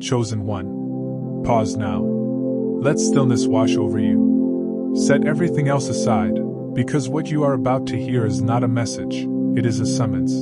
chosen one. Pause now. Let stillness wash over you. Set everything else aside, because what you are about to hear is not a message, it is a summons.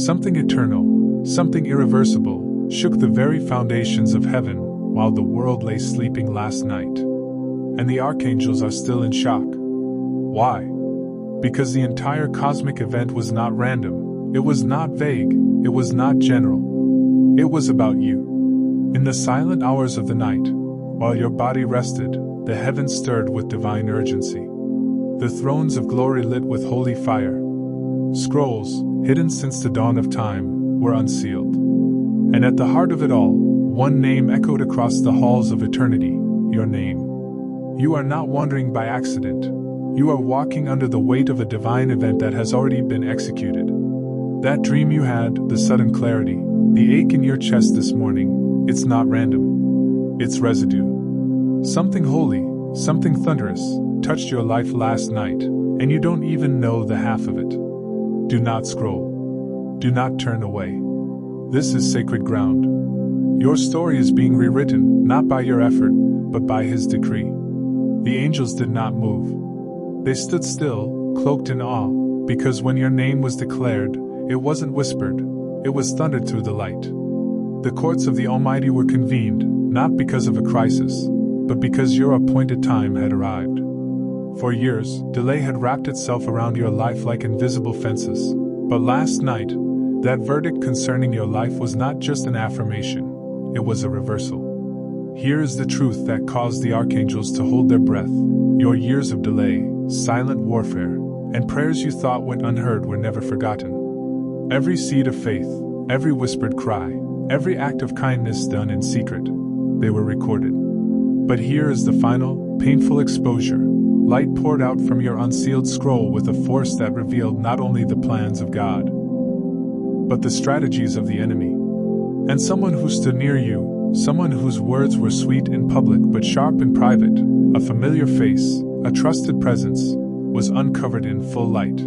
Something eternal, something irreversible, shook the very foundations of heaven while the world lay sleeping last night. And the archangels are still in shock. Why? Because the entire cosmic event was not random, it was not vague, it was not general. It was about you. In the silent hours of the night, while your body rested, the heavens stirred with divine urgency. The thrones of glory lit with holy fire. Scrolls, hidden since the dawn of time, were unsealed. And at the heart of it all, one name echoed across the halls of eternity, your name. You are not wandering by accident. You are walking under the weight of a divine event that has already been executed. That dream you had, the sudden clarity, the ache in your chest this morning, it's not random. It's residue. Something holy, something thunderous, touched your life last night, and you don't even know the half of it. Do not scroll. Do not turn away. This is sacred ground. Your story is being rewritten, not by your effort, but by His decree. The angels did not move. They stood still, cloaked in awe, because when your name was declared, it wasn't whispered, it was thundered through the light. The courts of the Almighty were convened, not because of a crisis, but because your appointed time had arrived. For years, delay had wrapped itself around your life like invisible fences, but last night, that verdict concerning your life was not just an affirmation, it was a reversal. Here is the truth that caused the archangels to hold their breath. Your years of delay, silent warfare, and prayers you thought went unheard were never forgotten. Every seed of faith, every whispered cry, every act of kindness done in secret, they were recorded. But here is the final, painful exposure. Light poured out from your unsealed scroll with a force that revealed not only the plans of God, but the strategies of the enemy. And someone who stood near you, someone whose words were sweet in public but sharp in private, a familiar face, a trusted presence, was uncovered in full light.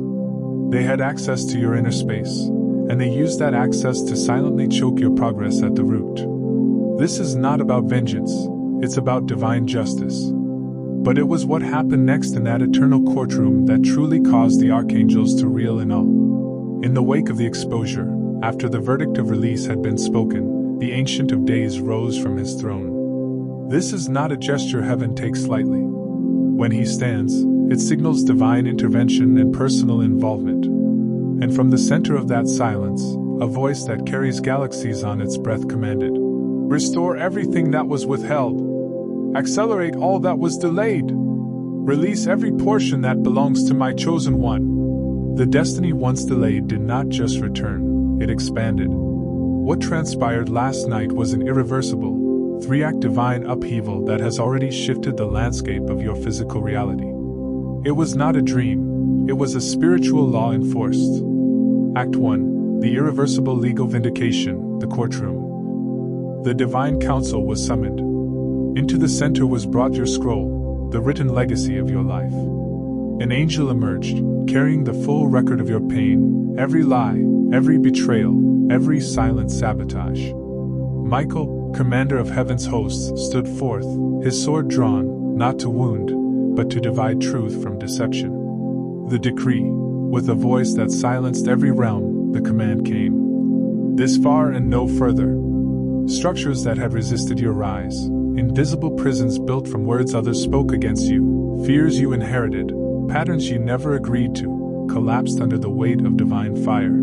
They had access to your inner space, and they used that access to silently choke your progress at the root. This is not about vengeance, it's about divine justice. But it was what happened next in that eternal courtroom that truly caused the archangels to reel in awe. In the wake of the exposure, after the verdict of release had been spoken, the Ancient of Days rose from his throne. This is not a gesture heaven takes lightly. When he stands, it signals divine intervention and personal involvement. And from the center of that silence, a voice that carries galaxies on its breath commanded, "Restore everything that was withheld. Accelerate all that was delayed. Release every portion that belongs to my chosen one." The destiny once delayed did not just return, it expanded. What transpired last night was an irreversible, three-act divine upheaval that has already shifted the landscape of your physical reality. It was not a dream, it was a spiritual law enforced. Act 1, the irreversible legal vindication, the courtroom. The divine council was summoned. Into the center was brought your scroll, the written legacy of your life. An angel emerged, carrying the full record of your pain, every lie, every betrayal, every silent sabotage. Michael, commander of heaven's hosts, stood forth, his sword drawn, not to wound, but to divide truth from deception. The decree, with a voice that silenced every realm, the command came. This far and no further. Structures that had resisted your rise, invisible prisons built from words others spoke against you, fears you inherited, patterns you never agreed to, collapsed under the weight of divine fire.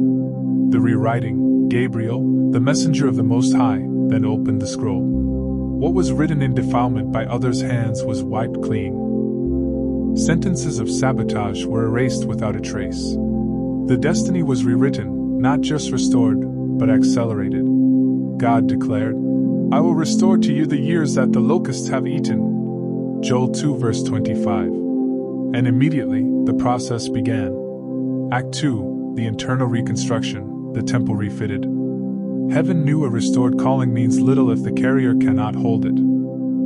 The rewriting, Gabriel, the messenger of the Most High, then opened the scroll. What was written in defilement by others' hands was wiped clean. Sentences of sabotage were erased without a trace. The destiny was rewritten, not just restored, but accelerated. God declared, "I will restore to you the years that the locusts have eaten." Joel 2 verse 25. And immediately, the process began. Act 2, the internal reconstruction, the temple refitted. Heaven knew a restored calling means little if the carrier cannot hold it.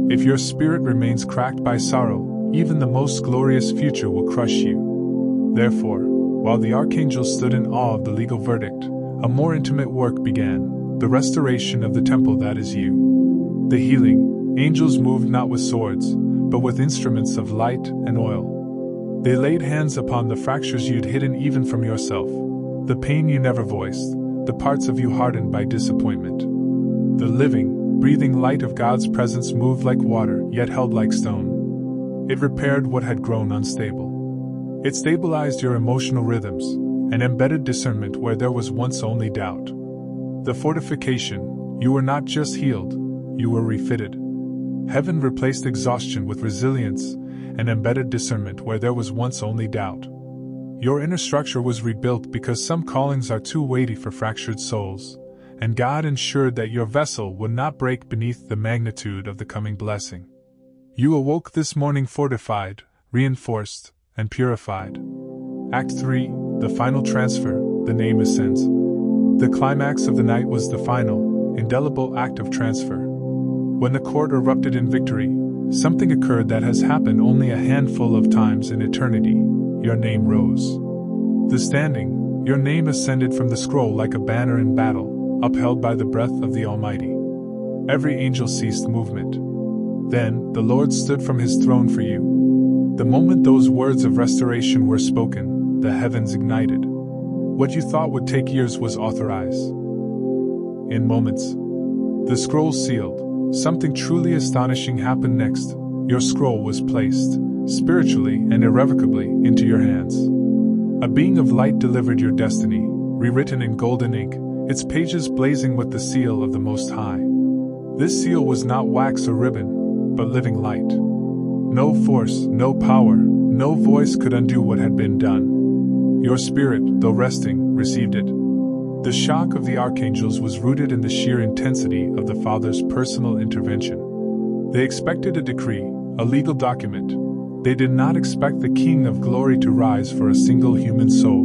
If your spirit remains cracked by sorrow, even the most glorious future will crush you. Therefore, while the archangels stood in awe of the legal verdict, a more intimate work began, the restoration of the temple that is you. The healing angels moved not with swords, but with instruments of light and oil. They laid hands upon the fractures you'd hidden even from yourself, the pain you never voiced, the parts of you hardened by disappointment. The living, breathing light of God's presence moved like water, yet held like stone. It repaired what had grown unstable. It stabilized your emotional rhythms, and embedded discernment where there was once only doubt. The fortification, you were not just healed, you were refitted. Heaven replaced exhaustion with resilience, and embedded discernment where there was once only doubt. Your inner structure was rebuilt because some callings are too weighty for fractured souls, and God ensured that your vessel would not break beneath the magnitude of the coming blessing. You awoke this morning fortified, reinforced, and purified. Act 3, the final transfer, the name ascends. The climax of the night was the final, indelible act of transfer. When the court erupted in victory, something occurred that has happened only a handful of times in eternity. Your name rose. The standing, your name ascended from the scroll like a banner in battle, upheld by the breath of the Almighty. Every angel ceased movement. Then, the Lord stood from his throne for you. The moment those words of restoration were spoken, the heavens ignited. What you thought would take years was authorized. In moments, the scroll sealed. Something truly astonishing happened next. Your scroll was placed, spiritually and irrevocably, into your hands. A being of light delivered your destiny, rewritten in golden ink, its pages blazing with the seal of the Most High. This seal was not wax or ribbon, but living light. No force, no power, no voice could undo what had been done. Your spirit, though resting, received it. The shock of the archangels was rooted in the sheer intensity of the Father's personal intervention. They expected a decree, a legal document. They did not expect the King of Glory to rise for a single human soul.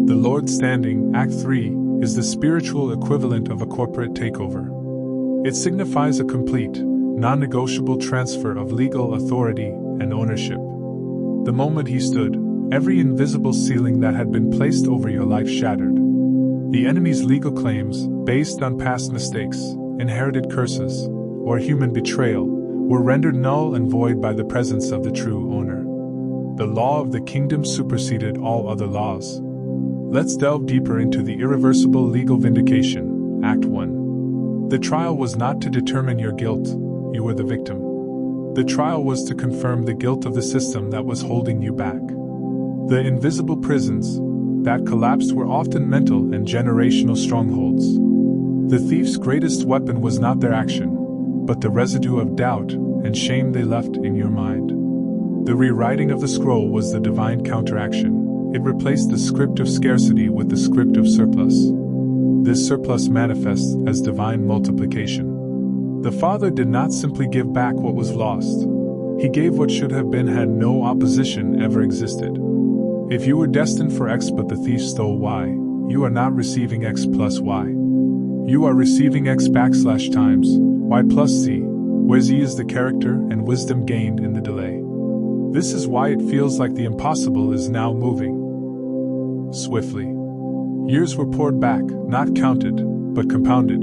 The Lord standing, Act 3, is the spiritual equivalent of a corporate takeover. It signifies a complete, non-negotiable transfer of legal authority and ownership. The moment he stood, every invisible ceiling that had been placed over your life shattered. The enemy's legal claims, based on past mistakes, inherited curses, or human betrayal, were rendered null and void by the presence of the true owner. The law of the kingdom superseded all other laws. Let's delve deeper into the irreversible legal vindication, Act 1. The trial was not to determine your guilt, you were the victim. The trial was to confirm the guilt of the system that was holding you back. The invisible prisons that collapsed were often mental and generational strongholds. The thief's greatest weapon was not their action, but the residue of doubt and shame they left in your mind. The rewriting of the scroll was the divine counteraction. It replaced the script of scarcity with the script of surplus. This surplus manifests as divine multiplication. The Father did not simply give back what was lost. He gave what should have been had no opposition ever existed. If you were destined for X but the thief stole Y, you are not receiving X plus Y. You are receiving X / times Y plus Z, where Z is the character and wisdom gained in the delay. This is why it feels like the impossible is now moving swiftly. Years were poured back, not counted, but compounded.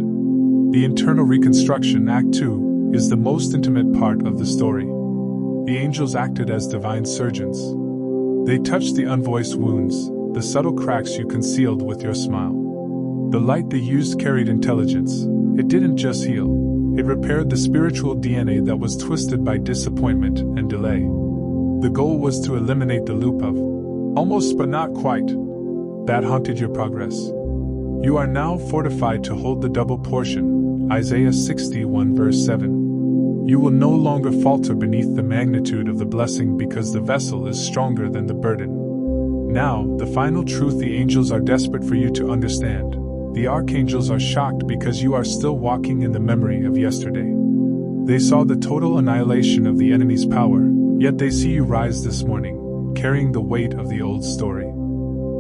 The internal reconstruction, Act 2, is the most intimate part of the story. The angels acted as divine surgeons. They touched the unvoiced wounds, the subtle cracks you concealed with your smile. The light they used carried intelligence. It didn't just heal. It repaired the spiritual DNA that was twisted by disappointment and delay. The goal was to eliminate the loop of almost but not quite that haunted your progress. You are now fortified to hold the double portion, Isaiah 61 verse 7. You will no longer falter beneath the magnitude of the blessing because the vessel is stronger than the burden. Now, the final truth the angels are desperate for you to understand. The archangels are shocked because you are still walking in the memory of yesterday. They saw the total annihilation of the enemy's power, yet they see you rise this morning, carrying the weight of the old story.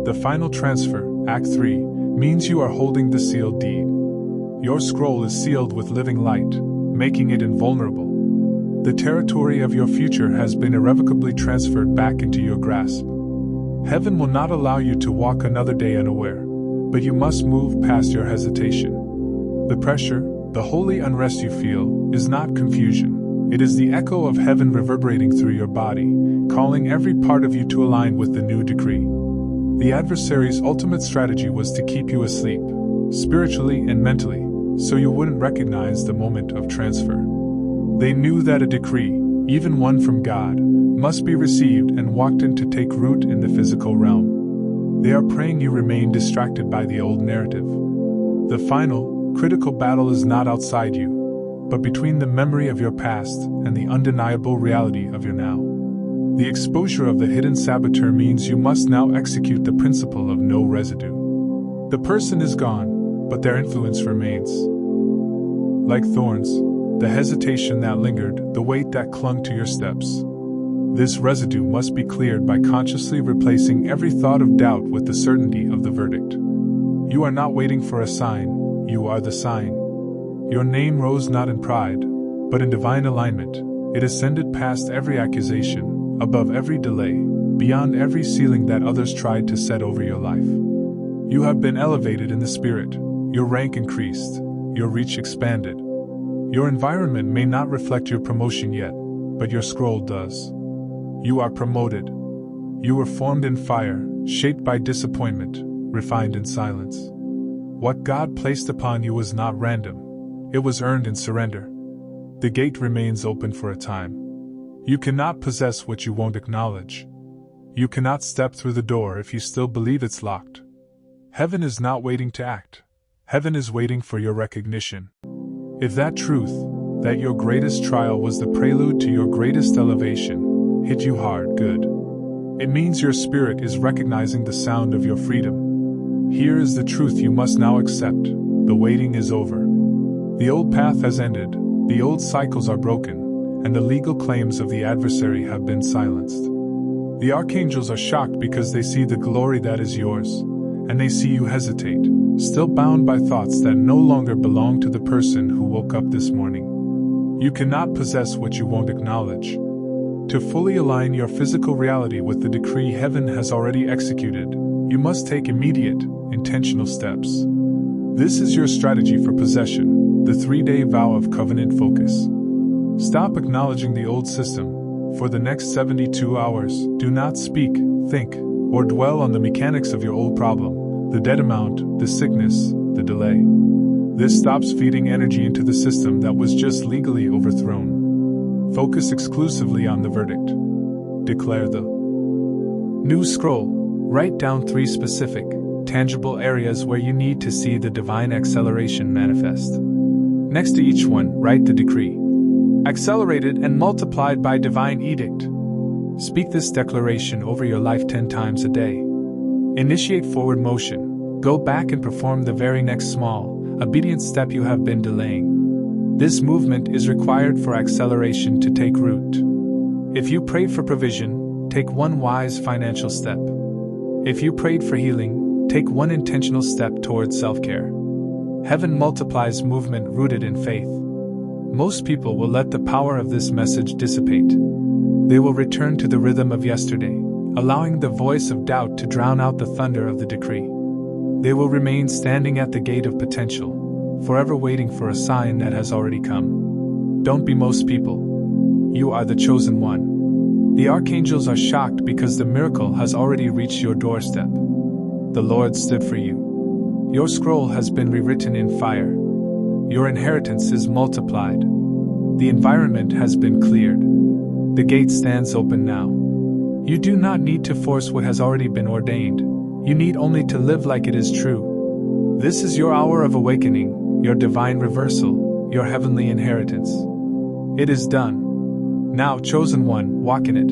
The final transfer, Act 3, means you are holding the sealed deed. Your scroll is sealed with living light, making it invulnerable. The territory of your future has been irrevocably transferred back into your grasp. Heaven will not allow you to walk another day unaware, but you must move past your hesitation. The pressure, The holy unrest you feel is not confusion. It is the echo of heaven reverberating through your body, calling every part of you to align with the new decree. The adversary's ultimate strategy was to keep you asleep, spiritually and mentally, so you wouldn't recognize the moment of transfer. They knew that a decree, even one from God, must be received and walked in to take root in the physical realm. They are praying you remain distracted by the old narrative. The final, critical battle is not outside you, but between the memory of your past and the undeniable reality of your now. The exposure of the hidden saboteur means you must now execute the principle of no residue. The person is gone, but their influence remains. Like thorns, the hesitation that lingered, the weight that clung to your steps. This residue must be cleared by consciously replacing every thought of doubt with the certainty of the verdict. You are not waiting for a sign, you are the sign. Your name rose not in pride, but in divine alignment. It ascended past every accusation, above every delay, beyond every ceiling that others tried to set over your life. You have been elevated in the spirit, your rank increased, your reach expanded. Your environment may not reflect your promotion yet, but your scroll does. You are promoted. You were formed in fire, shaped by disappointment, refined in silence. What God placed upon you was not random. It was earned in surrender. The gate remains open for a time. You cannot possess what you won't acknowledge. You cannot step through the door if you still believe it's locked. Heaven is not waiting to act. Heaven is waiting for your recognition. If that truth, that your greatest trial was the prelude to your greatest elevation, hit you hard, good. It means your spirit is recognizing the sound of your freedom. Here is the truth you must now accept. The waiting is over. The old path has ended, the old cycles are broken, and the legal claims of the adversary have been silenced. The archangels are shocked because they see the glory that is yours, and they see you hesitate, still bound by thoughts that no longer belong to the person who woke up this morning. You cannot possess what you won't acknowledge. To fully align your physical reality with the decree heaven has already executed, you must take immediate, intentional steps. This is your strategy for possession, the 3-day vow of covenant focus. Stop acknowledging the old system. For the next 72 hours, do not speak, think, or dwell on the mechanics of your old problem, the debt amount, the sickness, the delay. This stops feeding energy into the system that was just legally overthrown. Focus exclusively on the verdict. Declare the new scroll. Write down 3 specific, tangible areas where you need to see the divine acceleration manifest. Next to each one, write the decree. Accelerated and multiplied by divine edict. Speak this declaration over your life 10 times a day. Initiate forward motion. Go back and perform the very next small, obedient step you have been delaying. This movement is required for acceleration to take root. If you prayed for provision, take one wise financial step. If you prayed for healing, take one intentional step towards self-care. Heaven multiplies movement rooted in faith. Most people will let the power of this message dissipate. They will return to the rhythm of yesterday, allowing the voice of doubt to drown out the thunder of the decree. They will remain standing at the gate of potential, forever waiting for a sign that has already come. Don't be most people. You are the chosen one. The archangels are shocked because the miracle has already reached your doorstep. The Lord stood for you. Your scroll has been rewritten in fire. Your inheritance is multiplied. The environment has been cleared. The gate stands open now. You do not need to force what has already been ordained. You need only to live like it is true. This is your hour of awakening, your divine reversal, your heavenly inheritance. It is done. Now, chosen one, walk in it.